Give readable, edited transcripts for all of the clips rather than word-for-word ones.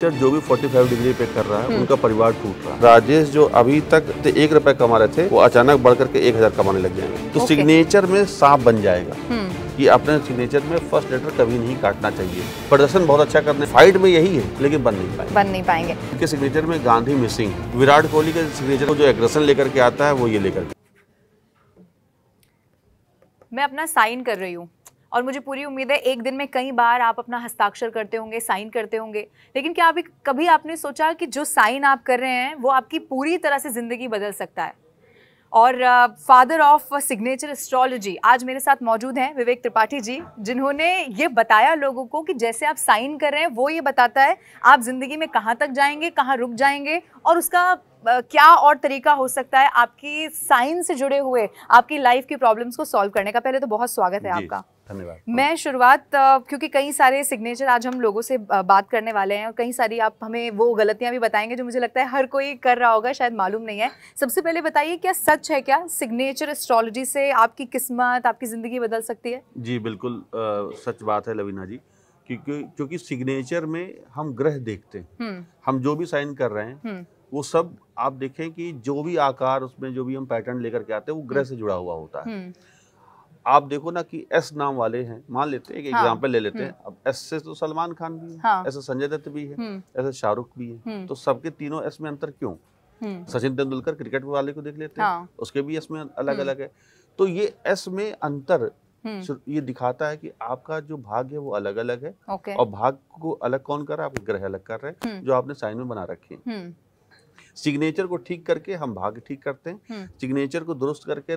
जो भी 45 डिग्री पे कर रहा है उनका परिवार टूट रहा है। राजेश जो अभी तक 1 रुपए कमा रहे थे वो अचानक बढ़ करके 1000 कमाने लग जाएंगे। तो सिग्नेचर में सांप बन जाएगा कि अपने सिग्नेचर में फर्स्ट लेटर कभी नहीं काटना चाहिए। प्रदर्शन बहुत अच्छा करने फाइट में यही है, लेकिन बन नहीं पाएंगे। उनके सिग्नेचर में गांधी मिसिंग। विराट कोहली के सिग्नेचर को जो एग्रेशन लेकर के आता है वो ये लेकर के। मैं अपना साइन कर रही हूँ और मुझे पूरी उम्मीद है एक दिन में कई बार आप अपना हस्ताक्षर करते होंगे, साइन करते होंगे, लेकिन क्या अभी कभी आपने सोचा कि जो साइन आप कर रहे हैं वो आपकी पूरी तरह से ज़िंदगी बदल सकता है? और फादर ऑफ सिग्नेचर एस्ट्रोलॉजी आज मेरे साथ मौजूद हैं विवेक त्रिपाठी जी, जिन्होंने ये बताया लोगों को कि जैसे आप साइन कर रहे हैं वो ये बताता है आप ज़िंदगी में कहाँ तक जाएंगे, कहाँ रुक जाएंगे और उसका क्या और तरीका हो सकता है आपकी साइन से जुड़े हुए आपकी लाइफ की प्रॉब्लम्स को सॉल्व करने का। पहले तो बहुत स्वागत है आपका। धन्यवाद। मैं शुरुआत क्योंकि कई सारे सिग्नेचर आज हम लोगों से बात करने वाले हैं और कई सारी आप हमें वो गलतियां भी बताएंगे जो मुझे लगता है हर कोई कर रहा होगा, शायद मालूम नहीं है। सबसे पहले बताइए, क्या सच है क्या सिग्नेचर एस्ट्रोलॉजी से आपकी किस्मत, आपकी ज़िंदगी बदल सकती है? जी बिल्कुल सच बात है लवीना जी, क्योंकि सिग्नेचर में हम ग्रह देखते हैं। हम जो भी साइन कर रहे हैं वो सब आप देखें कि जो भी आकार उसमें जो भी हम पैटर्न लेकर के आते हैं वो ग्रह से जुड़ा हुआ होता है। आप देखो ना कि एस नाम वाले हैं, मान लेते हैं एक एग्जांपल ले लेते हैं। अब एस से तो सलमान खान भी है, ऐसे संजय दत्त भी है, ऐसे शाहरुख भी है, तो सबके तीनों एस में अंतर क्यों? सचिन तेंदुलकर क्रिकेट वाले को देख लेते हैं, उसके भी एस में अलग अलग है। तो ये एस में अंतर ये दिखाता है कि आपका जो भाग्य है वो अलग अलग है। और भाग्य को अलग कौन कर रहा है? आपके ग्रह अलग कर रहे हैं जो आपने साइन में बना रखे हैं। सिग्नेचर को ठीक करके हम भाग्य ठीक करते हैं, सिग्नेचर को दुरुस्त करके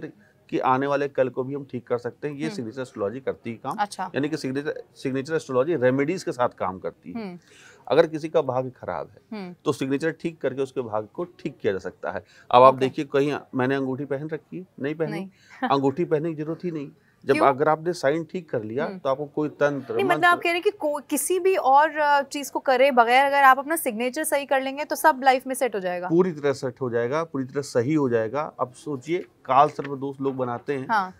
कि आने वाले कल को भी हम ठीक कर सकते हैं। ये सिग्नेचर एस्ट्रोलॉजी करती है काम। अच्छा। यानी कि सिग्नेचर एस्ट्रोलॉजी रेमेडीज के साथ काम करती है। अगर किसी का भाग्य खराब है तो सिग्नेचर ठीक करके उसके भाग्य को ठीक किया जा सकता है। अब आप देखिए, कहीं मैंने अंगूठी पहन रखी है, नहीं पहनी, अंगूठी पहनने की जरूरत ही नहीं। जब अगर आपने साइन ठीक कर लिया तो आपको कोई तंत्र नहीं, मतलब आप कह रहे हैं कि किसी भी और चीज को करे बगैर अगर आप अपना सिग्नेचर सही कर लेंगे तो सब लाइफ में सेट हो जाएगा, पूरी तरह सेट हो जाएगा, पूरी तरह सही हो जाएगा। अब सोचिए, काल सर्प दोष लोग बनाते हैं। हाँ।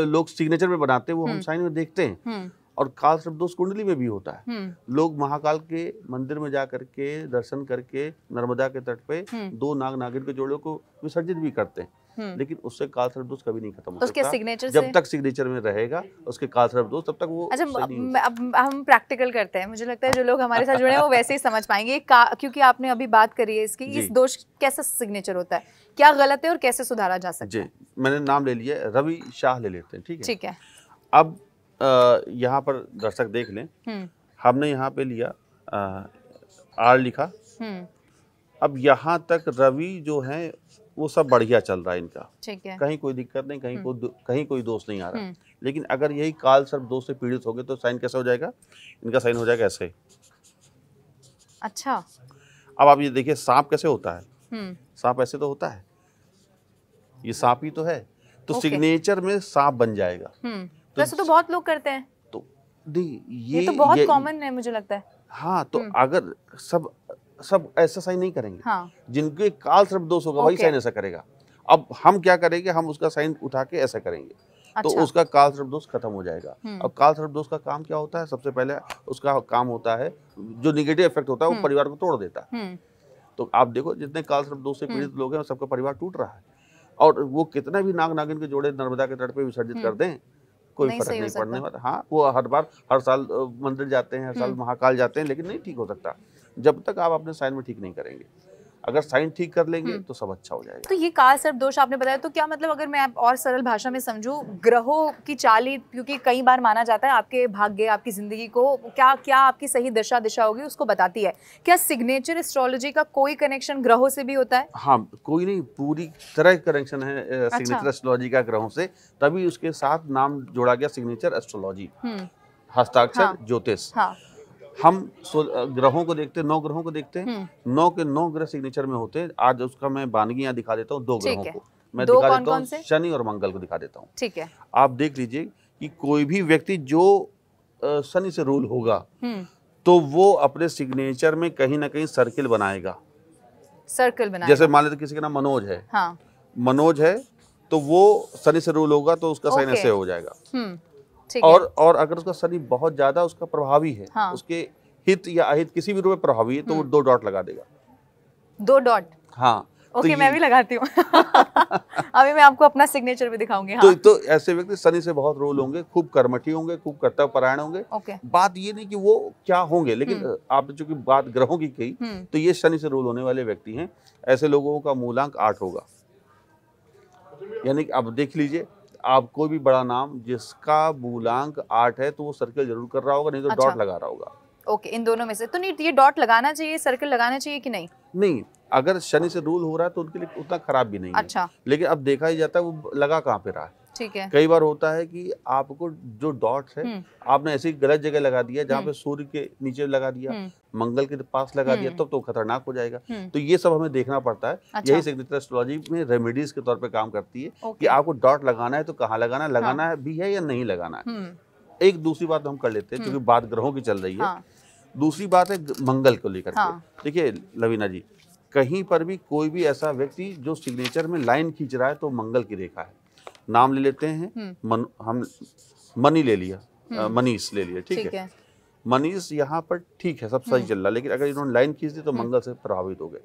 लोग सिग्नेचर में बनाते हैं, वो हम साइन में देखते हैं। और काल सर्प दोष कुंडली में भी होता है। लोग महाकाल के मंदिर में जा करके दर्शन करके नर्मदा के तट पे 2 नाग नागिन के जोड़ों को विसर्जित भी करते हैं, लेकिन उससे काल सर्प दोष कभी नहीं खत्म हो सकता। सिग्नेचर जब तक सिग्नेचर में रहेगा उसके काल सर्प दोष तब तक वो। अच्छा, अब हम प्रैक्टिकल करते हैं। मुझे लगता है जो लोग हमारे साथ जुड़े हैं वो वैसे ही समझ पाएंगे, क्योंकि आपने अभी बात करी है इसकी। इस दोष कैसा सिग्नेचर होता है, क्या गलत है और कैसे सुधारा जा सकता है? मैंने नाम ले लिया, रवि शाह ले लेते हैं। ठीक है। अब यहाँ पर दर्शक देख लें, हमने यहाँ पे लिया आर लिखा। अब यहाँ तक रवि जो है वो सब बढ़िया चल रहा है इनका, ठीक है, कहीं कोई दिक्कत नहीं, कहीं कोई दोष नहीं आ रहा। लेकिन अगर यही काल सर्प दोष से पीड़ित हो गए तो साइन कैसा हो जाएगा? इनका साइन हो जाएगा ऐसे। अच्छा। अब आप ये देखिए, सांप कैसे होता है? सांप ऐसे तो होता है, ये सांप ही तो है। तो सिग्नेचर में सांप बन जाएगा। वैसे तो बहुत लोग करते हैं, तो ये तो बहुत कॉमन है मुझे लगता है। हाँ, तो अगर सब ऐसा साइन नहीं करेंगे। हाँ। जिनके काल सर्प दोष होगा वही साइन ऐसा करेगा। अब हम क्या करेंगे, हम उसका साइन उठा के ऐसा करेंगे। अच्छा। तो उसका काल सर्प दोष खत्म हो जाएगा। अब काल सर्प दोष का काम क्या होता है? सबसे पहले उसका काम होता है, जो निगेटिव इफेक्ट होता है वो परिवार को तोड़ देता है। तो आप देखो, जितने काल सर्प दोष से पीड़ित लोग हैं सबका परिवार टूट रहा है। और वो कितना भी नाग नागिन के जोड़े नर्मदा के तट पे विसर्जित कर दें, कोई फर्क नहीं पड़ने वाला। हाँ, वो हर साल मंदिर जाते हैं, हर साल महाकाल जाते हैं, लेकिन नहीं ठीक हो सकता जब तक आप अपने साइन में ठीक नहीं करेंगे। अगर साइन ठीक कर लेंगे तो सब अच्छा हो जाएगा। तो ये काल सर्प दोष आपने बताया, तो क्या मतलब, अगर मैं और सरल भाषा में समझूं, ग्रहों की चाली, क्योंकि कई बार माना जाता है आपके भाग्य, आपकी जिंदगी को क्या आपकी सही दिशा होगी उसको बताती है। क्या सिग्नेचर एस्ट्रोलॉजी का कोई कनेक्शन ग्रहों से भी होता है? हाँ, कोई नहीं, पूरी तरह कनेक्शन है सिग्नेचर एस्ट्रोलॉजी का ग्रहों से, तभी उसके साथ नाम जोड़ा गया सिग्नेचर एस्ट्रोलॉजी। हस्ताक्षर ज्योतिष। हम ग्रहों को देखते हैं, 9 ग्रहों को देखते हैं, 9 के 9 ग्रह सिग्नेचर में होते हैं। आज उसका मैं बानगी दिखा देता हूँ 2 ग्रहों को। मैं दिखा देता हूँ, शनि और मंगल को दिखा देता हूँ। ठीक है। आप देख लीजिए कि कोई भी व्यक्ति जो शनि से रूल होगा तो वो अपने सिग्नेचर में कहीं ना कहीं सर्किल बनाएगा। जैसे मान लेते किसी का नाम मनोज है। हाँ। मनोज है तो वो शनि से रूल होगा तो उसका साइन ऐसे हो जाएगा। और अगर उसका शनि बहुत ज्यादा उसका प्रभावी है, हाँ। उसके हित या अहित किसी भी रूप में प्रभावी है तो वो 2 डॉट लगा देगा। 2 डॉट? हाँ। ओके, मैं भी लगाती हूँ। अभी मैं आपको अपना सिग्नेचर भी दिखाऊंगी। हाँ। तो ऐसे व्यक्ति शनि से बहुत रूल होंगे, खूब कर्मठी होंगे, खूब कर्तव्य परायण होंगे। बात ये नहीं कि वो क्या होंगे, लेकिन आपने चूंकि बात ग्रहों की कही, तो ये शनि से रूल होने वाले व्यक्ति हैं। ऐसे लोगों का मूलांक 8 होगा। यानी कि अब देख लीजिए, आप कोई भी बड़ा नाम जिसका मूलांक 8 है तो वो सर्कल जरूर कर रहा होगा, नहीं तो डॉट लगा रहा होगा। ओके, इन दोनों में से तो नहीं, ये डॉट लगाना चाहिए, सर्कल लगाना चाहिए कि नहीं? नहीं, अगर शनि से रूल हो रहा है तो उनके लिए उतना खराब भी नहीं है। अच्छा। लेकिन अब देखा ही जाता है वो लगा कहाँ पे रहा है। ठीक है। कई बार होता है कि आपको जो डॉट्स है आपने ऐसी गलत जगह लगा दिया जहाँ पे सूर्य के नीचे लगा दिया, मंगल के पास लगा दिया, तब तो खतरनाक हो जाएगा। तो ये सब हमें देखना पड़ता है। अच्छा। यही सिग्नेचर एस्ट्रोलॉजी में रेमेडीज के तौर पे काम करती है कि आपको डॉट लगाना है तो कहाँ लगाना, लगाना है भी है या नहीं लगाना है। एक दूसरी बात हम कर लेते हैं, क्योंकि बात ग्रहों की चल रही है। दूसरी बात है मंगल को लेकर के। देखिए लवीना जी, कहीं पर भी कोई भी ऐसा व्यक्ति जो सिग्नेचर में लाइन खींच रहा है तो मंगल की रेखा है। नाम ले लेते हैं, हम मनी ले लिया, मनीष ले लिया, ठीक है। मनीष यहाँ पर ठीक है, सब सही चल रहा है, लेकिन अगर इन्होंने लाइन खींच दी तो मंगल से प्रभावित हो गए।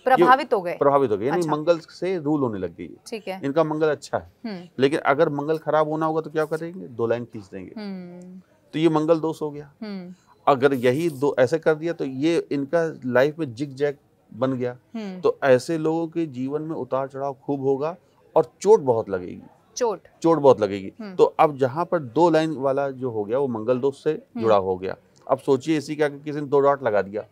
प्रभावित हो गए, यानी मंगल से रूल होने लग गई है। ठीक है। इनका मंगल अच्छा है, लेकिन अगर मंगल खराब होना होगा तो क्या करेंगे, 2 लाइन खींच देंगे, तो ये मंगल दोष हो गया। अगर यही 2 ऐसे कर दिया तो ये इनका लाइफ में जिग जैग बन गया। तो ऐसे लोगों के जीवन में उतार चढ़ाव खूब होगा और चोट बहुत लगेगी। चोट बहुत लगेगी। तो अब जहां पर 2 लाइन वाला जो हो गया वो मंगल दोष से जुड़ा हो गया। अब सोचिए इसी का किसी ने 2 डॉट लगा दिया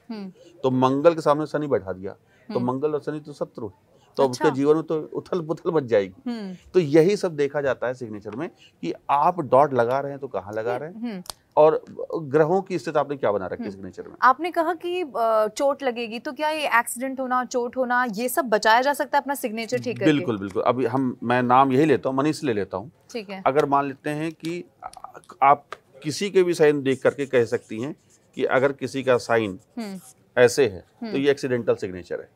तो मंगल के सामने शनि बैठा दिया, तो मंगल और शनि तो शत्रु, तो अच्छा। उसके जीवन में तो उथल पुथल मच जाएगी। तो यही सब देखा जाता है सिग्नेचर में कि आप डॉट लगा रहे हैं तो कहाँ लगा रहे हैं, और ग्रहों की स्थिति आपने क्या बना रखी है सिग्नेचर में। आपने कहा कि चोट लगेगी, तो क्या ये एक्सीडेंट होना, चोट होना, ये सब बचाया जा सकता है अपना सिग्नेचर ठीक करके? बिल्कुल बिल्कुल। अभी मैं नाम यही लेता हूँ, मनीष ले लेता हूँ, ठीक है। अगर मान लेते हैं कि आप किसी के भी साइन देख करके कह सकती हैं कि अगर किसी का साइन ऐसे है तो ये एक्सीडेंटल सिग्नेचर है।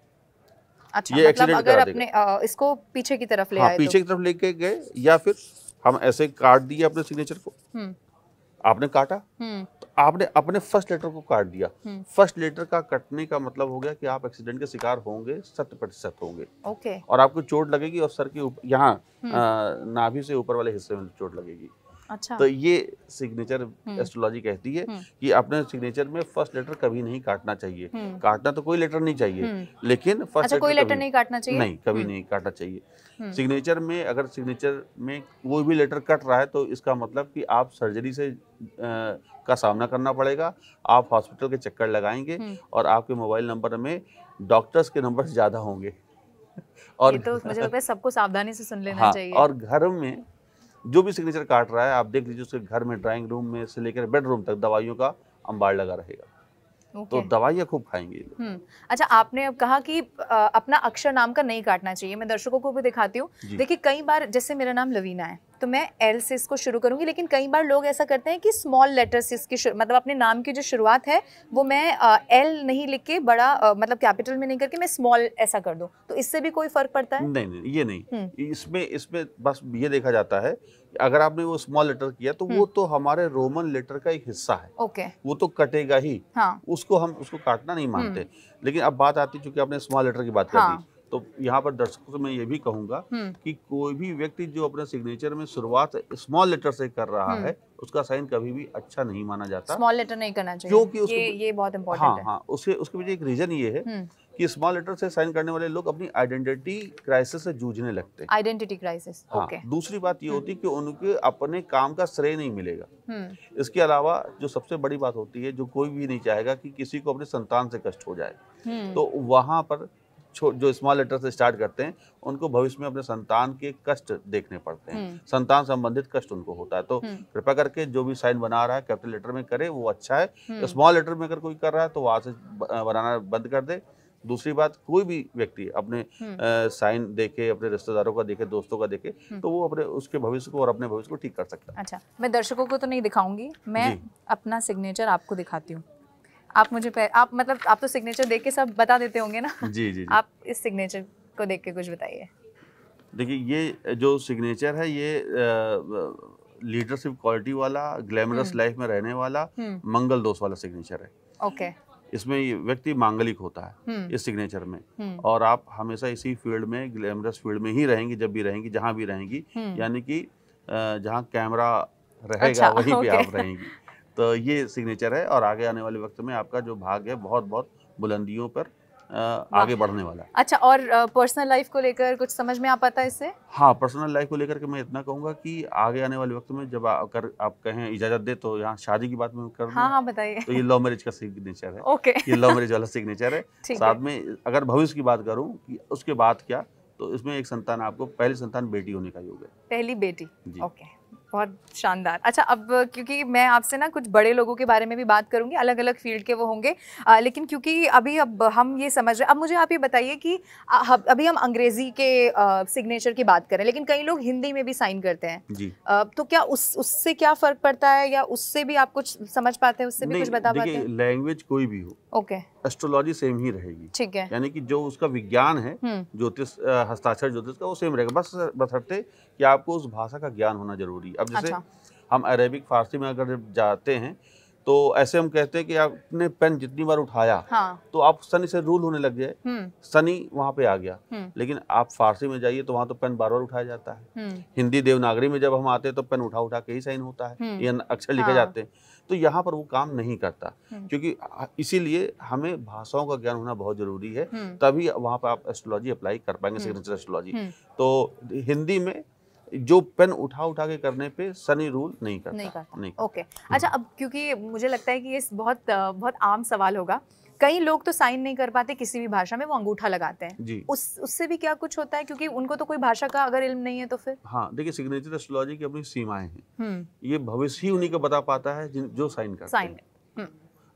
अच्छा, ये मतलब अगर अपने इसको पीछे की तरफ ले आए, पीछे की तरफ लेके गए, या फिर हम ऐसे काट दिए अपने सिग्नेचर को, आपने काटा तो आपने अपने फर्स्ट लेटर को काट दिया। फर्स्ट लेटर का कटने का मतलब हो गया कि आप एक्सीडेंट के शिकार होंगे, 100% होंगे। ओके। और आपको चोट लगेगी और सर के ऊपर, यहाँ नाभि से ऊपर वाले हिस्से में चोट लगेगी। अच्छा। तो ये सिग्नेचर एस्ट्रोलॉजी कहती है कि अपने सिग्नेचर में फर्स्ट लेटर कभी नहीं काटना चाहिए। काटना तो कोई लेटर नहीं चाहिए, लेकिन फर्स्ट लेटर कोई लेटर नहीं काटना चाहिए, नहीं, कभी नहीं काटना चाहिए। सिग्नेचर में अगर सिग्नेचर में कोई भी लेटर कट रहा है तो इसका मतलब कि आप सर्जरी से का सामना करना पड़ेगा, आप हॉस्पिटल के चक्कर लगाएंगे और आपके मोबाइल नंबर में डॉक्टर्स के नंबर ज्यादा होंगे। और ये तो मुझे लगता है सबको सावधानी से सुन लेना चाहिए। और घर में जो भी सिग्नेचर काट रहा है आप देख लीजिए, उसके घर में ड्राइंग रूम में से लेकर बेडरूम तक दवाइयों का अंबार लगा रहेगा। तो दवाइयाँ खूब खाएंगे। अच्छा, आपने अब कहा कि अपना अक्षर नाम का नहीं काटना चाहिए। मैं दर्शकों को भी दिखाती हूँ। देखिए कई बार, जैसे मेरा नाम लवीना है तो मैं एल से इसको शुरू करूंगी, लेकिन कई बार लोग ऐसा करते हैं कि स्मॉल लेटर से इसकी मतलब अपने नाम की जो शुरुआत है वो मैं एल नहीं लिख के बड़ा मतलब कैपिटल में नहीं करके मैं स्मॉल ऐसा कर दूं, तो इससे भी कोई फर्क पड़ता है? नहीं, ये नहीं। इसमें बस ये देखा जाता है अगर आपने वो स्मॉल लेटर किया तो वो तो हमारे रोमन लेटर का एक हिस्सा है। ओके। वो तो कटेगा ही। हाँ। उसको काटना नहीं मानते। लेकिन अब बात आती है, चूंकि आपने स्मॉल लेटर की बात कर दी, तो यहाँ पर दर्शकों से मैं ये भी कहूंगा कि कोई भी व्यक्ति जो अपने सिग्नेचर में शुरुआत स्मॉल लेटर से कर रहा है उसका साइन कभी भी अच्छा नहीं माना जाता। स्मॉल लेटर नहीं करना चाहिए, क्योंकि ये बहुत इंपॉर्टेंट है। हाँ, उसके पीछे एक रीजन ये है कि स्मॉल लेटर से साइन करने वाले लोग अपनी आइडेंटिटी क्राइसिस से जूझने लगते हैं। Identity crisis. हाँ। दूसरी बात ये होती है कि उनके अपने काम का श्रेय नहीं मिलेगा। इसके अलावा जो सबसे बड़ी बात होती है, जो कोई भी नहीं चाहेगा कि किसी को अपने संतान से कष्ट हो जाए, तो वहां पर जो स्मॉल लेटर से स्टार्ट करते हैं उनको भविष्य में अपने संतान के कष्ट देखने पड़ते हैं, संतान संबंधित कष्ट उनको होता है। तो कृपया करके जो भी साइन बना रहा है कैपिटल लेटर में करे, वो अच्छा है। स्मॉल लेटर में अगर कोई कर रहा है तो वहां से बनाना बंद कर दे। दूसरी बात, कोई भी व्यक्ति अपने साइन देखे, अपने रिश्तेदारों का देखे, दोस्तों का देखे, तो वो अपने उसके भविष्य को और अपने भविष्य को ठीक कर सकता है। अच्छा, मैं दर्शकों को तो नहीं दिखाऊंगी, मैं अपना सिग्नेचर आपको दिखाती हूँ। आप मुझे आप तो सिग्नेचर देख के सब बता देते होंगे ना? जी। आप इस सिग्नेचर को देख के कुछ बताइए। देखिए, ये जो सिग्नेचर है ये लीडरशिप क्वालिटी वाला, ग्लैमरस लाइफ में रहने वाला, मंगल दोष वाला सिग्नेचर है। ओके। इसमें ये व्यक्ति मांगलिक होता है इस सिग्नेचर में, और आप हमेशा इसी फील्ड में, ग्लैमरस फील्ड में ही रहेंगी, जब भी रहेंगी, जहाँ भी रहेंगी, यानी कि जहाँ कैमरा रहेगा वहीं पे आप रहेंगी। तो ये सिग्नेचर है, और आगे आने वाले वक्त में आपका जो भाग है बहुत बहुत बुलंदियों पर आगे बढ़ने वाला है। अच्छा, और पर्सनल लाइफ को लेकर कुछ समझ में आ पाता है इससे? हाँ, पर्सनल लाइफ को लेकर के मैं इतना कहूँगा कि आगे आने वाले वक्त में जब अगर आप कहें इजाज़त दे तो यहाँ शादी की बात मैं कर दूँ। हाँ, बताइए। तो ये लव मैरिज का सिग्नेचर है। ओके। ये लव मैरिज वाला सिग्नेचर है। साथ में अगर भविष्य की बात करूँ कि उसके बाद क्या, तो इसमें एक संतान, आपको पहली संतान बेटी होने का योग है। पहली बेटी, ओके, बहुत शानदार। अच्छा, अब क्योंकि मैं आपसे ना कुछ बड़े लोगों के बारे में भी बात करूंगी, अलग अलग फील्ड के वो होंगे, लेकिन क्योंकि अब हम ये समझ रहे, अब मुझे आप ये बताइए कि अभी हम अंग्रेजी के सिग्नेचर की बात करें, लेकिन कई लोग हिंदी में भी साइन करते हैं जी। तो क्या उससे क्या फर्क पड़ता है, या उससे भी आप कुछ समझ पाते हैं, उससे भी कुछ बता पाते हैं? लैंग्वेज कोई भी हो, ओके, एस्ट्रोलॉजी सेम ही रहेगी, ठीक है, यानी कि जो उसका विज्ञान है, ज्योतिष, हस्ताक्षर ज्योतिष का, वो सेम रहेगा, बस बशर्ते कि आपको उस भाषा का ज्ञान होना जरूरी है। अब जैसे हम अरेबिक फारसी में अगर जाते हैं तो ऐसे हम कहते हैं कि आपने पेन जितनी बार उठाया तो आप शनि से रूल होने लग गए, शनि वहां पे आ गया। लेकिन आप फारसी में जाइए तो वहां तो पेन बार बार उठाया जाता है। हिंदी देवनागरी में जब हम आते हैं तो पेन उठा उठा के ही साइन होता है, ये अक्षर लिखे जाते हैं। तो यहाँ पर वो काम नहीं करता, क्योंकि इसीलिए हमें भाषाओं का ज्ञान होना बहुत जरूरी है, तभी वहां पर आप एस्ट्रोलॉजी अप्लाई कर पाएंगे, सिग्नेचर एस्ट्रोलॉजी। तो हिंदी में जो पेन उठा उठा के करने पे शनि रूल नहीं करता। ओके। अच्छा, अब क्योंकि मुझे लगता है कि ये बहुत आम सवाल होगा, कई लोग तो साइन नहीं कर पाते किसी भी भाषा में, वो अंगूठा लगाते हैं जी। उससे भी क्या कुछ होता है, क्योंकि उनको तो कोई भाषा का अगर इल्म नहीं है तो फिर? हाँ, देखिए, सिग्नेचर एस्ट्रोलॉजी की अपनी सीमाएं हैं, ये भविष्य ही उन्हीं को बता पाता है जो साइन करते हैं।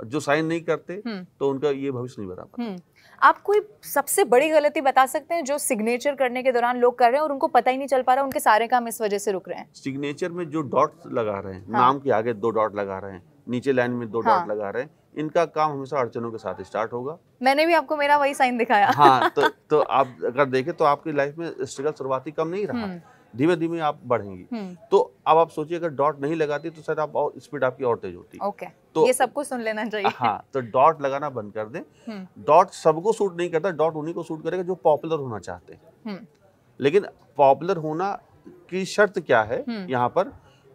जो साइन नहीं करते तो उनका ये भविष्य नहीं बता पाता। आप कोई सबसे बड़ी गलती बता सकते हैं जो सिग्नेचर करने के दौरान लोग कर रहे हैं और उनको पता ही नहीं चल पा रहा, उनके सारे काम इस वजह से रुक रहे हैं? सिग्नेचर में जो डॉट्स लगा रहे हैं, नाम के आगे 2 डॉट लगा रहे हैं, नीचे लाइन में 2 डॉट लगा रहे हैं, इनका काम हमेशा अड़चनों के साथ स्टार्ट होगा। मैंने भी आपको मेरा वही साइन दिखाया। हाँ, तो आप अगर देखें तो आपकी लाइफ में स्ट्रगल शुरुआती कम नहीं रहा, धीमे धीमे आप बढ़ेंगी। तो अब आप सोचिए, अगर डॉट नहीं लगाती तो शायद आप और स्पीड आपकी और तेज होती। ओके, तो ये सबको सुन लेना चाहिए। हाँ, तो डॉट लगाना बंद कर दें। डॉट सबको सूट नहीं करता, डॉट उन्हीं को सूट करेगा जो पॉपुलर होना चाहते हैं। लेकिन पॉपुलर होना की शर्त क्या है यहाँ पर,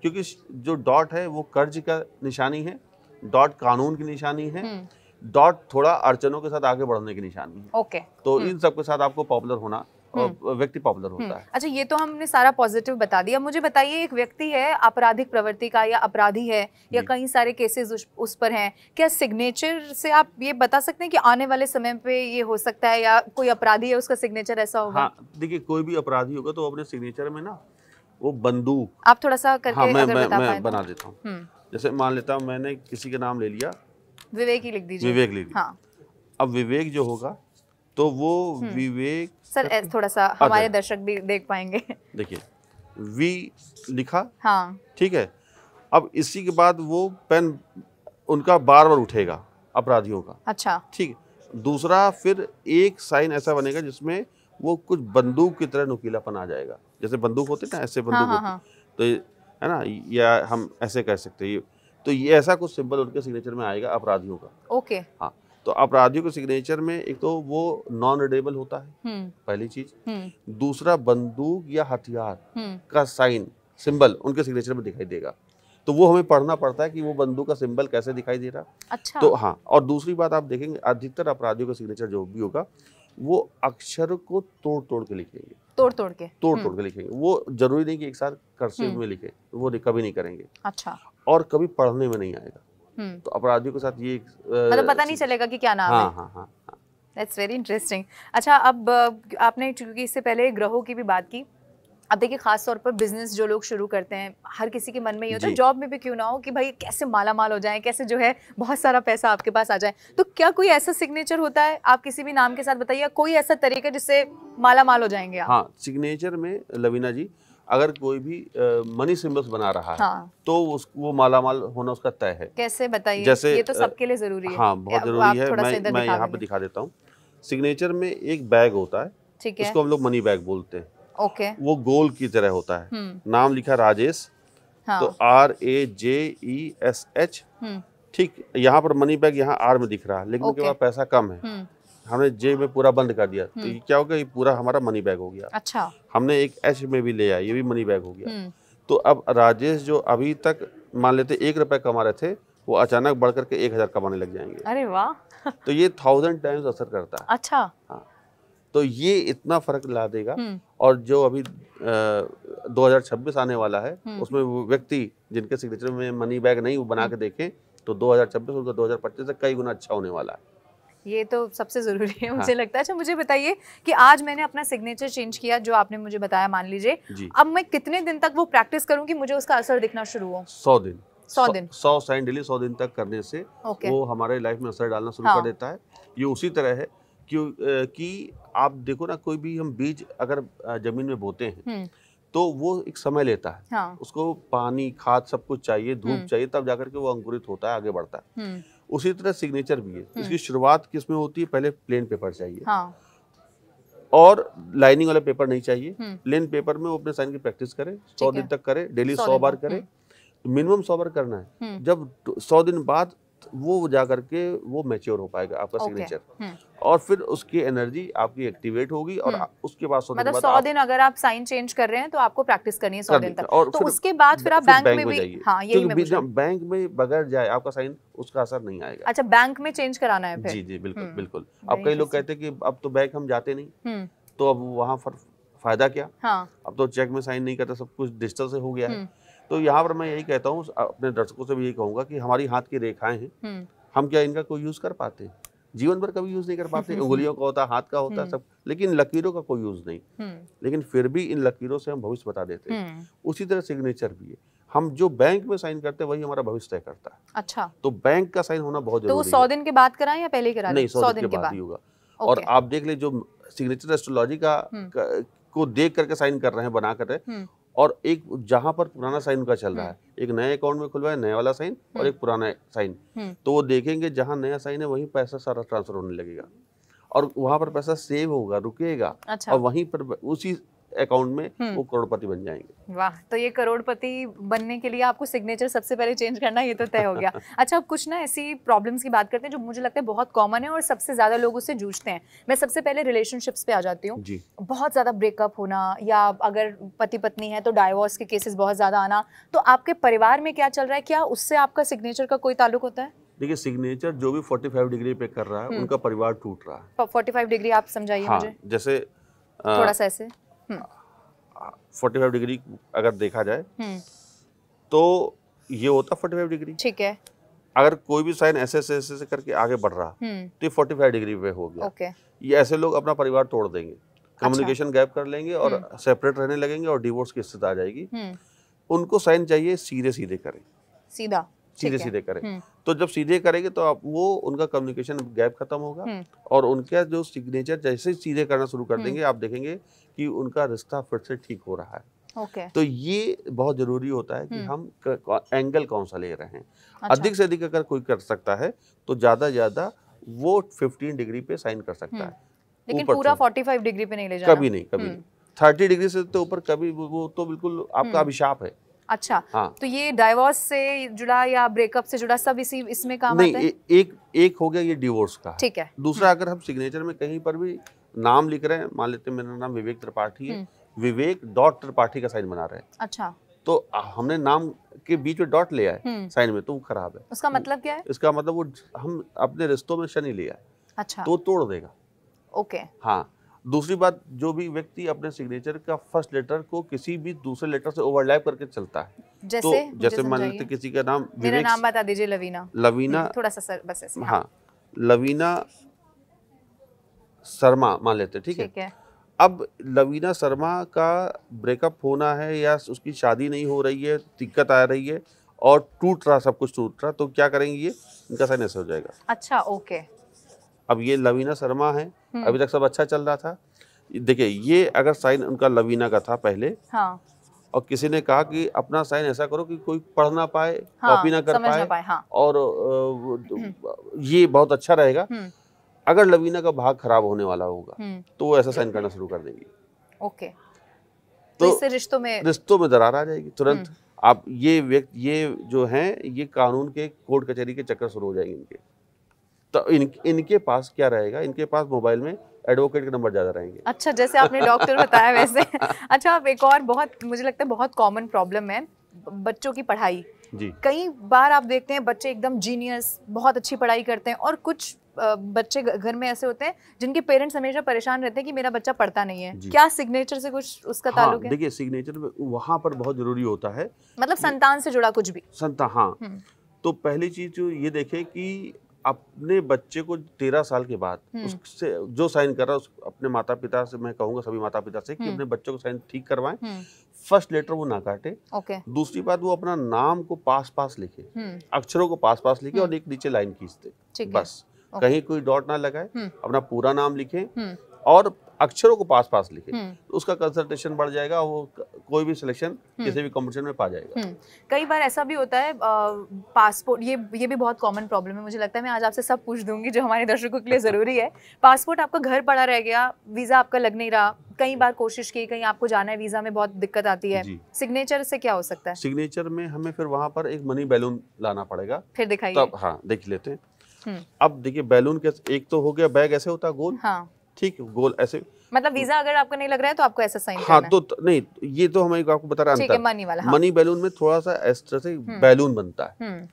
क्योंकि जो डॉट है वो कर्ज का निशानी है, डॉट कानून की निशानी है, डॉट थोड़ा अड़चनों के साथ आगे बढ़ने की निशानी है। ओके, तो इन सब के साथ आपको पॉपुलर होना, व्यक्ति पॉपुलर होता है। अच्छा, ये तो हमने सारा पॉजिटिव बता दिया। मुझे बताइए, एक व्यक्ति है आपराधिक प्रवृत्ति का, या अपराधी है, या कई सारे केसेस उस पर हैं, क्या सिग्नेचर से आप ये बता सकते हैं कि आने वाले समय पे ये हो सकता है, या कोई अपराधी है उसका सिग्नेचर ऐसा होगा? हाँ, देखिए, कोई भी अपराधी होगा तो अपने सिग्नेचर में ना वो बंदूक, आप थोड़ा सा करके मैं बना देता हूँ। जैसे मान लेता हूँ, मैंने किसी का नाम ले लिया, विवेक ही लिख दीजिए, विवेक लिख दिया। हाँ। अब विवेक जो होगा तो वो विवेक, सर थोड़ा सा हमारे दर्शक भी देख पाएंगे। देखिए, वी लिखा, हाँ, ठीक है। अब इसी के बाद वो पेन उनका बार बार उठेगा अपराधियों का। अच्छा, ठीक है। दूसरा, फिर एक साइन ऐसा बनेगा जिसमें वो कुछ बंदूक की तरह नुकीलापन आ जाएगा, जैसे बंदूक होती है ना, ऐसे बंदूक होती है, तो है ना, या हम ऐसे कह सकते हैं। तो ये ऐसा कुछ सिंबल उनके सिग्नेचर में आएगा अपराधियों का। ओके, हाँ। तो अपराधियों के सिग्नेचर में एक तो वो नॉन रीडेबल होता है, पहली चीज। दूसरा, बंदूक या हथियार का साइन, सिंबल उनके सिग्नेचर में दिखाई देगा, तो वो हमें पढ़ना पड़ता है कि वो बंदूक का सिंबल कैसे दिखाई दे रहा। अच्छा। तो हाँ, और दूसरी बात आप देखेंगे, अधिकतर अपराधियों का सिग्नेचर जो भी होगा वो अक्षर को तोड़ तोड़ के लिखेंगे, तोड़ तोड़ के लिखेंगे। वो जरूरी नहीं कि एक साथ कर्सिव में लिखे, वो कभी नहीं करेंगे। अच्छा। और कभी पढ़ने में नहीं आएगा। तो अपराधियों के साथ ये मतलब पता नहीं चलेगा कि क्या नाम है। हाँ, हाँ, हाँ। That's very interesting। अच्छा, अब आपने क्योंकि इससे पहले ग्रहों की भी बात की, अब देखिए, खास तौर पर बिजनेस जो लोग शुरू करते हैं, हर किसी के मन में ये होता है, जॉब में भी क्यों ना हो, कि भाई कैसे माला माल हो जाए, कैसे जो है बहुत सारा पैसा आपके पास आ जाए। तो क्या कोई ऐसा सिग्नेचर होता है, आप किसी भी नाम के साथ बताइए, कोई ऐसा तरीका जिससे माला माल हो जाएंगे आप? हाँ, सिग्नेचर में लवीना जी, अगर कोई भी मनी सिंबल्स बना रहा है, हाँ, तो वो माला माल होना उसका तय है। कैसे बताइए? जैसे ये तो सबके लिए जरूरी है। हाँ, बहुत जरूरी है। मैं यहाँ पे दिखा देता हूँ। सिग्नेचर में एक बैग होता है, ठीक है, उसको हम लोग मनी बैग बोलते हैं। ओके। वो गोल की तरह होता है, नाम लिखा राजेश, हाँ, तो RAJESH, ठीक यहाँ पर मनी बैग यहाँ आर में दिख रहा है, लेकिन उनके पास पैसा कम है, हमने जेब में पूरा बंद कर दिया, तो ये क्या हो गया, ये पूरा हमारा मनी बैग हो गया। अच्छा। हमने एक एच में भी ले आया, ये भी मनी बैग हो गया। तो अब राजेश जो अभी तक मान लेते 1 रुपए कमा रहे थे, वो अचानक बढ़ करके 1000 कमाने लग जाएंगे। अरे वाह। तो ये 1000 टाइम्स असर करता है। अच्छा। हाँ, तो ये इतना फर्क ला देगा। और जो अभी 2026 आने वाला है, उसमें वो व्यक्ति जिनके सिग्नेचर में मनी बैग नहीं वो बना के देखें, तो 2026 उनका 2025 से कई गुना अच्छा होने वाला है। ये तो सबसे ज़रूरी है मुझे लगता है। अच्छा, मुझे बताइए कि आज मैंने अपना सिग्नेचर चेंज किया, जो आपने मुझे बताया, मान लीजिए, अब मैं कितने दिन तक वो प्रैक्टिस करूं कि मुझे उसका असर दिखना शुरू हो? 100 दिन। 100 दिन। 100 साइन डेली 100 दिन तक करने से वो हमारे लाइफ में असर डालना शुरू कर देता है। ये उसी तरह है कि आप देखो ना, कोई भी हम बीज अगर जमीन में बोते हैं तो वो एक समय लेता है। उसको पानी, खाद सब कुछ चाहिए, धूप चाहिए, तब जाकर के वो अंकुरित होता है, आगे बढ़ता है। उसी तरह सिग्नेचर भी है। इसकी शुरुआत किस में होती है? पहले प्लेन पेपर चाहिए, और लाइनिंग वाला पेपर नहीं चाहिए। प्लेन पेपर में वो अपने साइन की प्रैक्टिस करे, 100 दिन तक करे, डेली 100 बार करे, मिनिमम 100 बार करना है। जब 100 दिन बाद वो जा करके वो मैच्योर हो पाएगा आपका सिग्नेचर, और फिर उसकी एनर्जी आपकी एक्टिवेट होगी, और उसके बाद 100 दिन मतलब 100 दिन अगर आप साइन चेंज कर रहे हैं तो आपको प्रैक्टिस करनी है 100 दिन तक, और तो उसके बाद फिर आप बैंक में भी, हाँ यही मैं पूछ रहा हूं, बैंक में बगैर जाए आपका साइन, उसका असर नहीं आएगा। अच्छा, बैंक में चेंज कराना है फिर? जी जी, बिल्कुल बिल्कुल। अब कई लोग कहते हैं कि अब तो बैंक हम जाते नहीं, तो अब वहाँ पर फायदा क्या? अब तो चेक में साइन नहीं करते, सब कुछ डिजिटल से हो गया है। तो यहाँ पर मैं यही कहता हूँ, अपने दर्शकों से भी यही कहूँगा कि हमारी हाथ की रेखाएं हैं, हम क्या इनका कोई यूज कर पाते हैं? जीवन भर कभी यूज नहीं कर पाते। उंगलियों का होता है, हाथ का होता है, सब, लेकिन लकीरों का कोई यूज नहीं। लेकिन फिर भी इन लकीरों से हम भविष्य बता देते हैं। उसी तरह सिग्नेचर भी है, हम जो बैंक में साइन करते हैं वही हमारा भविष्य तय करता है। अच्छा, तो बैंक का साइन होना बहुत जरूरी है। तो 100 दिन के बाद कराएं या पहले करा लें? नहीं, 100 दिन के बाद ही होगा। और आप देख ले, जो सिग्नेचर एस्ट्रोलॉजी को देख करके साइन कर रहे हैं, बना कर रहे हैं, और एक जहां पर पुराना साइन उनका चल रहा है, एक नए अकाउंट में खुलवाए नया वाला साइन, और एक पुराना साइन, तो वो देखेंगे जहां नया साइन है वहीं पैसा सारा ट्रांसफर होने लगेगा, और वहां पर पैसा सेव होगा, रुकेगा। अच्छा। और वहीं पर उसी अकाउंट में वो करोड़पति बन जाएंगे। वाह, तो ये करोड़पति बनने के लिए आपको सिग्नेचर सबसे पहले चेंज करना, ये तो तय हो गया। अच्छा, अब कुछ ना ऐसी प्रॉब्लम्स की बात करते हैं जो मुझे लगता है बहुत कॉमन है और सबसे ज्यादा लोग उससे जूझते हैं। मैं सबसे पहले रिलेशनशिप्स पे आ जाती हूँ। बहुत ज्यादा ब्रेकअप होना, या अगर पति पत्नी है तो डाइवोर्स के केसेस बहुत ज्यादा आना। तो आपके परिवार में क्या चल रहा है? क्या उससे आपका सिग्नेचर का कोई ताल्लुक होता है? देखिए, सिग्नेचर जो भी 45 डिग्री पे कर रहा है, उनका परिवार टूट रहा है। 45 डिग्री आप समझाइए मुझे। जैसे थोड़ा सा ऐसे 45 डिग्री अगर देखा जाए तो ये होता 45 डिग्री। ठीक है। अगर कोई भी साइन ऐसे ऐसे करके आगे बढ़ रहा तो ये 45 डिग्री पे हो गया। ओके। ये ऐसे लोग अपना परिवार तोड़ देंगे, कम्युनिकेशन गैप कर लेंगे, और सेपरेट रहने लगेंगे, और डिवोर्स की स्थिति आ जाएगी। उनको साइन चाहिए सीधे सीधे करें, सीधे सीधे करें। तो जब सीधे करेंगे तो आप वो उनका कम्युनिकेशन गैप खत्म होगा, और उनका जो सिग्नेचर जैसे सीधे करना शुरू कर देंगे, आप देखेंगे कि उनका रिश्ता फिर से ठीक हो रहा है। तो ये बहुत जरूरी होता है कि हम एंगल कौन सा ले रहे हैं। अच्छा। अधिक से अधिक अगर कोई कर सकता है तो ज्यादा वो 15 डिग्री पे साइन कर सकता है, लेकिन पूरा 45 डिग्री पे नहीं ले जाना। कभी नहीं, कभी नहीं। 30 डिग्री से तो ऊपर कभी, वो तो बिल्कुल आपका अभिशाप है। अच्छा। हाँ। तो ये डाइवोर्स से जुड़ा या ब्रेकअप से जुड़ा सब इसमें काम आता है? नहीं, एक हो गया ये डिवोर्स का। ठीक है। दूसरा, अगर हम सिग्नेचर में कहीं पर भी नाम लिख रहे हैं, मान लेते हैं मेरा नाम विवेक त्रिपाठी है, विवेक डॉट त्रिपाठी का साइन बना रहे हैं। अच्छा। तो हमने नाम के बीच में डॉट ले आए साइन में, तो वो खराब है। उसका मतलब क्या है? इसका मतलब वो हम अपने रिश्तों में शनि ले आए। अच्छा। तो तोड़ देगा। ओके। हाँ। दूसरी बात, जो भी व्यक्ति अपने सिग्नेचर का फर्स्ट लेटर को किसी भी दूसरे लेटर से ओवरलैप करके चलता है, जैसे मान लेते किसी का नाम, मेरा नाम बता दीजिए, लवीना थोड़ा सा सर बस ऐसे। हाँ, लवीना शर्मा मान लेते, ठीक है। अब लवीना शर्मा का ब्रेकअप होना है, या उसकी शादी नहीं हो रही है, दिक्कत आ रही है, और टूट रहा, सब कुछ टूट रहा, तो क्या करेंगे, ये इनका साइन ऐसे हो जाएगा। अच्छा, ओके। अब ये लवीना शर्मा है, अभी तक सब अच्छा चल रहा था। देखिए, ये अगर साइन उनका लवीना का था पहले, हाँ, और किसी ने कहा कि अपना साइन ऐसा करो कि कोई पढ़ ना पाए, कॉपी ना कर पाए, हाँ, और ये बहुत अच्छा रहेगा। अगर लवीना का भाग खराब होने वाला होगा तो वो ऐसा साइन करना शुरू कर देंगी। ओके। तो इससे रिश्तों में दरार आ जाएगी तुरंत। आप ये जो हैं ये कानून के कोर्ट कचहरी के चक्कर शुरू हो जाएंगे इनके। तो इनके पास क्या रहेगा, इनके पास मोबाइल में एडवोकेट के नंबर ज़्यादा रहेंगे। अच्छा, जैसे आपने डॉक्टर बताया वैसे। अच्छा, अब एक और बहुत मुझे लगता है बहुत कॉमन प्रॉब्लम है बच्चों की पढ़ाई जी। कई बार आप देखते हैं बच्चे एकदम जीनियस बहुत अच्छी पढ़ाई करते हैं और कुछ बच्चे घर में ऐसे होते हैं जिनके पेरेंट्स हमेशा परेशान रहते हैं कि मेरा बच्चा पढ़ता नहीं है। क्या सिग्नेचर से कुछ उसका ताल्लुक है? देखिए सिग्नेचर वहाँ पर बहुत जरूरी होता है, मतलब संतान से जुड़ा कुछ भी। हाँ। तो पहली चीज जो ये देखे कि अपने बच्चे को 13 साल के बाद उससे जो साइन कर रहा है अपने माता पिता से, मैं कहूँगा सभी माता पिता से कि अपने बच्चों को साइन ठीक करवाएं। फर्स्ट लेटर वो ना काटे। दूसरी बात वो अपना नाम को पास लिखे, अक्षरों को पास लिखे और एक नीचे लाइन खींच दे, बस। कहीं कोई डॉट ना लगाए, अपना पूरा नाम लिखे और अक्षरों को पास लिखे, तो उसका कंसंट्रेशन बढ़ जाएगा, वो कोई भी सिलेक्शन किसी भी कंपटीशन में पा जाएगा। कई बार ऐसा भी होता है पासपोर्ट, ये भी बहुत कॉमन प्रॉब्लम है, मुझे लगता है मैं आज आपसे सब पूछ दूंगी जो हमारे दर्शकों के लिए जरूरी है। पासपोर्ट आपका घर पड़ा रह गया, वीजा आपका लग नहीं रहा, कई बार कोशिश की, कहीं आपको जाना है, वीजा में बहुत दिक्कत आती है, सिग्नेचर से क्या हो सकता है? सिग्नेचर में हमें फिर वहाँ पर एक मनी बैलून लाना पड़ेगा। फिर दिखाइए। तब हाँ देख लेते हैं। अब देखिए बैलून के एक तो हो गया, बैग ऐसे होता है गोल, हाँ ठीक है, गोल ऐसे, मतलब वीजा अगर आपको नहीं लग रहा है तो आपको ऐसा साइन करना है। तो नहीं, ये तो हमें आपको बता रहा है अंतर। मनी वाला, हाँ। मनी बैलून में थोड़ा सा इस तरह से बैलून बनता है।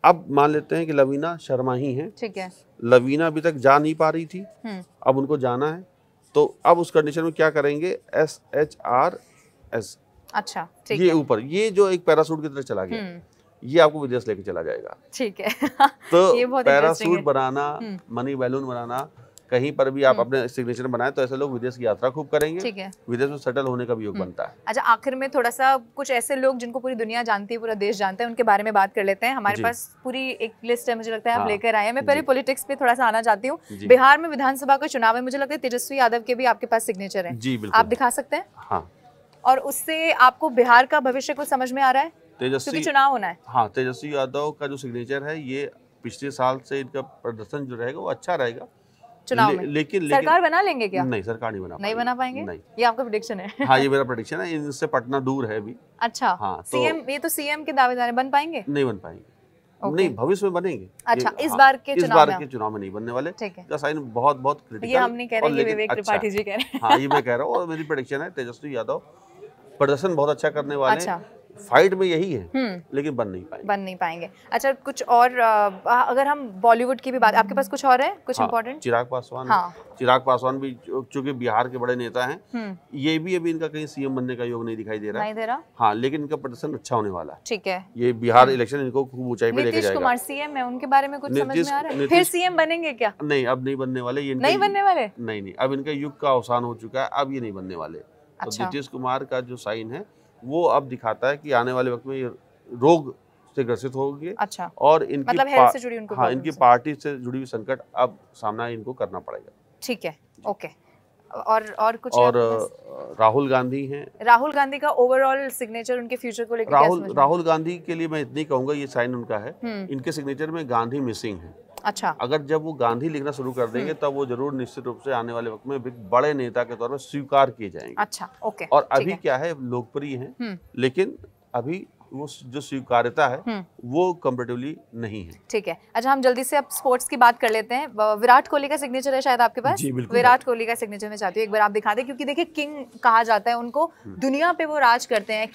अब मान लेते हैं कि लवीना शर्मा ही है, ठीक है, लवीना अभी तक जा नहीं पा रही थी, अब उनको जाना है, तो अब उस कंडीशन में क्या करेंगे, SHRS, अच्छा ठीक है, ये ऊपर ये जो एक पैरासूट की तरह चला गया, ये आपको विदेश लेके चला जाएगा, ठीक है। तो ये पैरासूट बनाना, मनी बैलून बनाना, कहीं पर भी आप अपने सिग्नेचर बनाए तो ऐसे लोग विदेश की यात्रा खूब करेंगे, ठीक है, विदेश में सेटल होने का भी योग बनता है। अच्छा, आखिर में थोड़ा सा कुछ ऐसे लोग जिनको पूरी दुनिया जानती है, पूरा देश जानता है, उनके बारे में बात कर लेते हैं। हमारे पास पूरी एक लिस्ट है, मुझे लगता है आप लेकर आए हैं। मैं पहले पॉलिटिक्स पे थोड़ा सा आना चाहती हूँ। बिहार में विधानसभा का चुनाव है, मुझे लगता है तेजस्वी यादव के भी आपके पास सिग्नेचर है, जी बिल्कुल, आप दिखा सकते हैं? हाँ, और उससे आपको बिहार का भविष्य कुछ समझ में आ रहा है? तेजस्वी चुनाव होना है। हाँ, तेजस्वी यादव का जो सिग्नेचर है, ये पिछले साल से इनका प्रदर्शन जो रहेगा वो अच्छा रहेगा चुनाव में। लेकिन सरकार बना लेंगे क्या? नहीं, सरकार नहीं बना पाएंगे। नहीं, ये आपका प्रेडिक्शन है? हाँ, ये मेरा प्रेडिक्शन है, इनसे पटना दूर है अभी। अच्छा, हाँ, सीएम, ये तो सीएम के दावेदार हैं, बन पाएंगे? नहीं बन पाएंगे, नहीं, भविष्य में बनेंगे। अच्छा, इस बार के चुनाव में नहीं बनने वाले। का साइन बहुत क्रिटिकल, ये हम नहीं कह रहे, ये विवेक त्रिपाठी जी कह रहे हैं। हाँ, ये मैं कह रहा हूँ और मेरी प्रेडिक्शन है तेजस्वी यादव प्रदर्शन बहुत अच्छा करने वाले हैं। फाइट में यही है, लेकिन बन नहीं पाएंगे। अच्छा, कुछ और अगर हम बॉलीवुड की भी बात, आपके पास कुछ और है कुछ इम्पोर्टेंट? चिराग पासवान, हाँ, चिराग पासवान भी चूंकि बिहार के बड़े नेता हैं, ये भी अभी इनका कहीं सीएम बनने का योग नहीं दिखाई दे रहा। हाँ, लेकिन इनका प्रदर्शन अच्छा होने वाला है, ठीक है, ये बिहार इलेक्शन इनको खूब ऊंचाई पे लेके जाएगा। नीतीश कुमार सीएम है, उनके बारे में कुछ समझ में आ रहा है? फिर सीएम बनेंगे क्या? नहीं, अब नहीं बनने वाले, ये नहीं बनने वाले, नहीं, अब इनका युग का अवसान हो चुका है, अब ये नहीं बनने वाले। तो नीतीश कुमार का जो साइन है वो अब दिखाता है कि आने वाले वक्त में ये रोग से ग्रसित होंगे। अच्छा, और इनकी मतलब हेल्थ से जुड़ी उनको, हाँ, इनकी पार्टी से जुड़ी हुई संकट अब सामना इनको करना पड़ेगा। ठीक है, ओके। और कुछ? और राहुल गांधी हैं, राहुल गांधी का ओवरऑल सिग्नेचर, उनके फ्यूचर को लेकर राहुल गांधी के लिए मैं इतनी कहूंगा, ये साइन उनका है, इनके सिग्नेचर में गांधी मिसिंग है। अच्छा, अगर जब वो गांधी लिखना शुरू कर देंगे तब वो जरूर निश्चित रूप से आने वाले वक्त में एक बड़े नेता के तौर पर स्वीकार किए जाएंगे। अच्छा, ओके। और अभी क्या है, लोकप्रिय हैं, लेकिन अभी वो जो स्वीकार्यता है वो कंपैरेटिवली नहीं है। ठीक है। अच्छा, हम जल्दी से अब स्पोर्ट्स की बात कर लेते हैं। विराट कोहली का सिग्नेचर है शायद आपके पास? जी बिल्कुल, विराट कोहली का सिग्नेचर मैं चाहती हूँ एक बार आप दिखा दें, क्योंकि देखिए किंग कहा जाता है उनको, दुनिया पे वो राज करते हैं।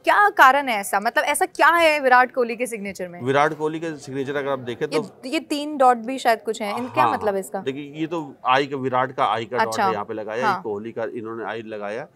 क्या कारण है ऐसा, मतलब ऐसा क्या है विराट कोहली के सिग्नेचर में? विराट कोहली के सिग्नेचर अगर आप देखें तो ये 3 डॉट भी शायद कुछ है, इनका क्या मतलब है इसका? देखिए, ये तो आई का, विराट का आई का डॉट है यहाँ पे लगाया, कोहली का इन्होंने आई लगाया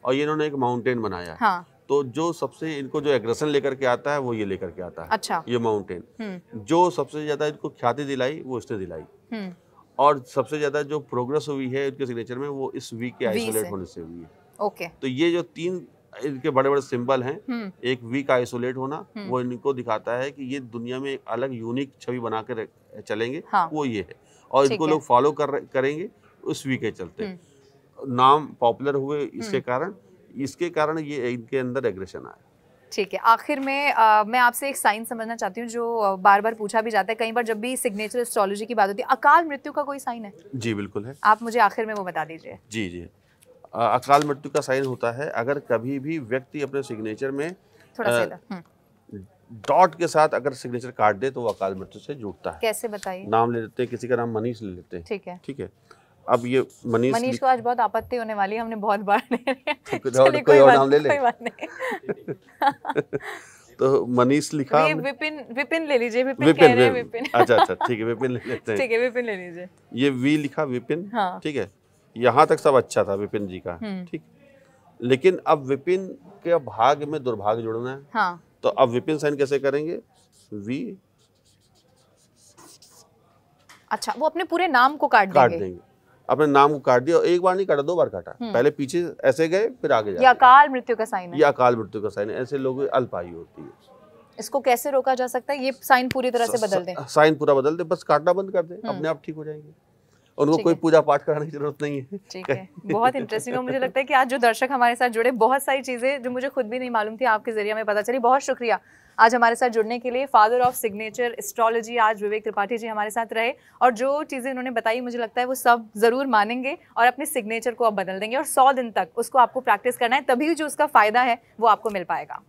और ये इन्होंने एक माउंटेन बनाया। तो जो सबसे इनको जो एग्रेशन लेकर के आता है वो ये लेकर के आता है। अच्छा, ये माउंटेन जो सबसे ज्यादा इनको ख्याति दिलाई वो इसने दिलाई, और सबसे ज्यादा जो प्रोग्रेस हुई है इनके सिग्नेचर में वो इस वी के आइसोलेट होने से हुई है। ओके, तो ये जो 3 इनके बड़े बड़े सिंबल हैं, एक वी का आइसोलेट होना, वो इनको दिखाता है कि ये दुनिया में एक अलग यूनिक छवि बना कर चलेंगे, वो ये है, और इनको लोग फॉलो करेंगे उस वी के चलते। नाम पॉपुलर हुए इसके कारण ये इनके अंदर एग्रेशन आया। ठीक है, आखिर में मैं आपसे एक साइन समझना चाहती हूँ जो बार बार पूछा भी जाता है, कई बार जब भी सिग्नेचर एस्ट्रोलॉजी की बात होती है, अकाल मृत्यु का कोई साइन है? जी बिल्कुल है, आप मुझे आखिर में वो बता दीजिए। जी, अकाल मृत्यु का साइन होता है अगर कभी भी व्यक्ति अपने सिग्नेचर में थोड़ा सा इधर। डॉट के साथ अगर सिग्नेचर काट दे तो वो अकाल मृत्यु से जुड़ता है। कैसे बताइए? नाम ले लेते हैं, किसी का नाम मनीष ले लेते हैं। ठीक है, ठीक है। अब ये मनीष को आज बहुत आपत्ति होने वाली है, हमने बहुत बार कोई और नाम ले ले। कोई बात नहीं। तो मनीष लिखा, विपिन ले लीजिए। विपिन कह रहे हैं, विपिन। अच्छा ठीक है, विपिन ले लेते हैं। ठीक है, विपिन ले लीजिए। ये वी लिखा, विपिन। हाँ। ठीक है, यहाँ तक सब अच्छा था विपिन जी का। ठीक, लेकिन अब विपिन के भाग में दुर्भाग्य जुड़ना है। हाँ। तो अब विपिन साइन कैसे करेंगे? वी। अच्छा, वो अपने पूरे नाम को काट देंगे। अपने नाम को काट दिया, एक बार नहीं काटा, 2 बार काटा। पहले पीछे ऐसे गए, फिर आगे जाए। ये अकाल मृत्यु का साइन है। ये अकाल मृत्यु का साइन है। ऐसे लोग अल्पायु होती है। इसको कैसे रोका जा सकता है? ये साइन पूरी तरह से बदल दें। साइन पूरा बदल दे, बस काटना बंद कर दे, अपने आप ठीक हो जाएंगे। उनको कोई पूजा पाठ कराने की जरूरत नहीं है। ठीक है, बहुत इंटरेस्टिंग। और मुझे लगता है कि आज जो दर्शक हमारे साथ जुड़े, बहुत सारी चीजें जो मुझे खुद भी नहीं मालूम थी आपके जरिए हमें पता चली। बहुत शुक्रिया आज हमारे साथ जुड़ने के लिए। फादर ऑफ सिग्नेचर एस्ट्रोलॉजी आज विवेक त्रिपाठी जी हमारे साथ रहे, और जो चीज़ें उन्होंने बताई मुझे लगता है वो सब ज़रूर मानेंगे और अपने सिग्नेचर को अब बदल देंगे। और 100 दिन तक उसको आपको प्रैक्टिस करना है, तभी जो उसका फ़ायदा है वो आपको मिल पाएगा।